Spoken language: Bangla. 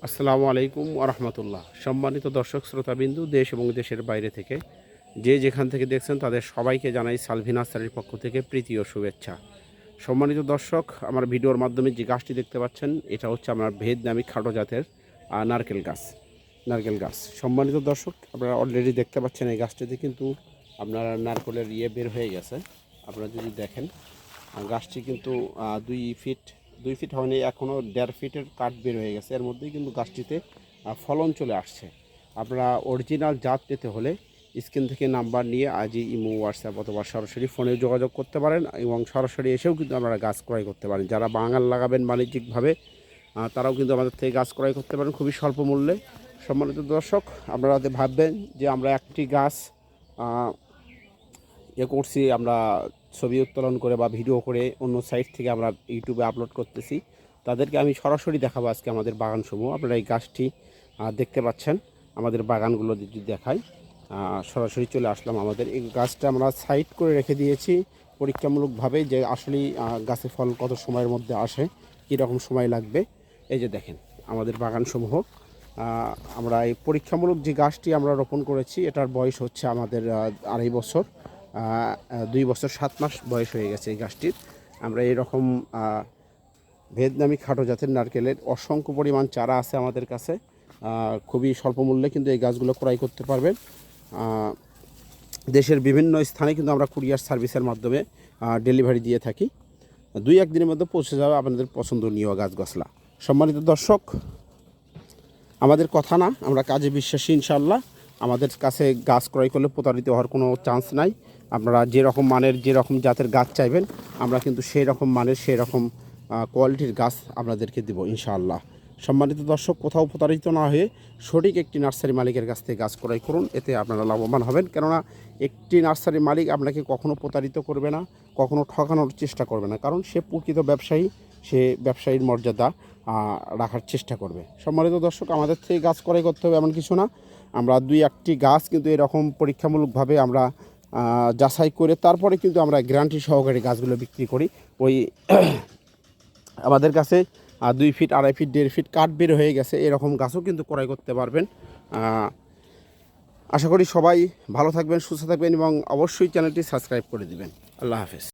আসসালামু আলাইকুম ওরহমতুল্লাহ। সম্মানিত দর্শক শ্রোতাবিন্দু, দেশ এবং দেশের বাইরে থেকে যে যেখান থেকে দেখছেন তাদের সবাইকে জানাই সালভি নার্সারির পক্ষ থেকে প্রীতি ও শুভেচ্ছা। সম্মানিত দর্শক, আমার ভিডিওর মাধ্যমে যে গাছটি দেখতে পাচ্ছেন এটা হচ্ছে আমার ভিয়েতনামি খাটো জাতের নারকেল গাছ। সম্মানিত দর্শক, আপনারা অলরেডি দেখতে পাচ্ছেন এই গাছটিতে কিন্তু আপনার নারকেলের বের হয়ে গেছে। আপনারা যদি দেখেন গাছটি কিন্তু 2 ফিট হয়নি, এখনও 1.5 ফিটের কাঠ বের হয়ে গেছে। এর মধ্যেই কিন্তু গাছটিতে ফলন চলে আসছে। আপনারা অরিজিনাল জাত পেতে হলে স্ক্রিন থেকে নাম্বার নিয়ে আজই ইমো, হোয়াটসঅ্যাপ অথবা সরাসরি ফোনে যোগাযোগ করতে পারেন এবং সরাসরি এসেও কিন্তু আপনারা গাছ ক্রয় করতে পারেন। যারা বাগান লাগাবেন বাণিজ্যিকভাবে তারাও কিন্তু আমাদের থেকে গাছ ক্রয় করতে পারেন খুবই স্বল্প মূল্যে। সম্মানিত দর্শক, আপনারা ভাববেন যে আমরা একটি গাছ করছি, আমরা ছবি উত্তোলন করে বা ভিডিও করে অন্য সাইট থেকে আমরা ইউটিউবে আপলোড করতেছি। তাদেরকে আমি সরাসরি দেখাবো আজকে আমাদের বাগানসমূহ। আপনারা এই গাছটি দেখতে পাচ্ছেন, আমাদের বাগানগুলো যদি দেখাই, সরাসরি চলে আসলাম। আমাদের এই গাছটা আমরা সাইড করে রেখে দিয়েছি পরীক্ষামূলকভাবে, যে আসলেই গাছে ফল কত সময়ের মধ্যে আসে, কীরকম সময় লাগবে। এই যে দেখেন আমাদের বাগানসমূহ, আমরা এই পরীক্ষামূলক যে গাছটি আমরা রোপণ করেছি এটার বয়স হচ্ছে আমাদের 2.5 বছর, 2 বছর 7 মাস বয়স হয়ে গেছে এই গাছটির। আমরা এরকম ভিয়েতনামি খাটো জাতের নারকেলের অসংখ্য পরিমাণ চারা আছে আমাদের কাছে। খুবই স্বল্প মূল্যে কিন্তু এই গাছগুলো ক্রয় করতে পারবেন। দেশের বিভিন্ন স্থানে কিন্তু আমরা কুরিয়ার সার্ভিসের মাধ্যমে ডেলিভারি দিয়ে থাকি। 2-1 দিনের মধ্যে পৌঁছে যাবে আপনাদের পছন্দনীয় গাছগাছলা। সম্মানিত দর্শক, আমাদের কথা না, আমরা কাজে বিশ্বাসী ইনশাআল্লাহ। আমাদের কাছে গাছ ক্রয় করলে প্রতারিত হওয়ার কোনো চান্স নাই। আপনারা যেরকম মানের, যেরকম জাতের গাছ চাইবেন আমরা কিন্তু সেই রকম মানের, সেই রকম কোয়ালিটির গাছ আপনাদেরকে দেবো ইনশাআল্লাহ। সম্মানিত দর্শক, কোথাও প্রতারিত না হয়ে সঠিক একটি নার্সারি মালিকের কাছ থেকে গাছ ক্রয় করুন, এতে আপনারা লাভবান হবেন। কেননা একটি নার্সারি মালিক আপনাকে কখনো প্রতারিত করবে না, কখনো ঠকানোর চেষ্টা করবে না, কারণ সে প্রকৃত ব্যবসায়ী, সে ব্যবসায়ীর মর্যাদা রাখার চেষ্টা করবে। সম্মানিত দর্শক, আমাদের থেকে গাছ ক্রয় করতে হবে এমন কিছু না। আমরা 2-1টি গাছ কিন্তু এরকম পরীক্ষামূলকভাবে আমরা যাচাই করে তারপরে কিন্তু আমরা গ্যারান্টি সহকারে গাছগুলো বিক্রি করি। ওই আমাদের কাছে 2 ফিট, 2.5 ফিট, 1.5 ফিট কাঠ বের হয়ে গেছে এরকম গাছও কিন্তু ক্রয় করতে পারবেন। আশা করি সবাই ভালো থাকবেন, সুস্থ থাকবেন এবং অবশ্যই চ্যানেলটি সাবস্ক্রাইব করে দিবেন। আল্লাহ হাফেজ।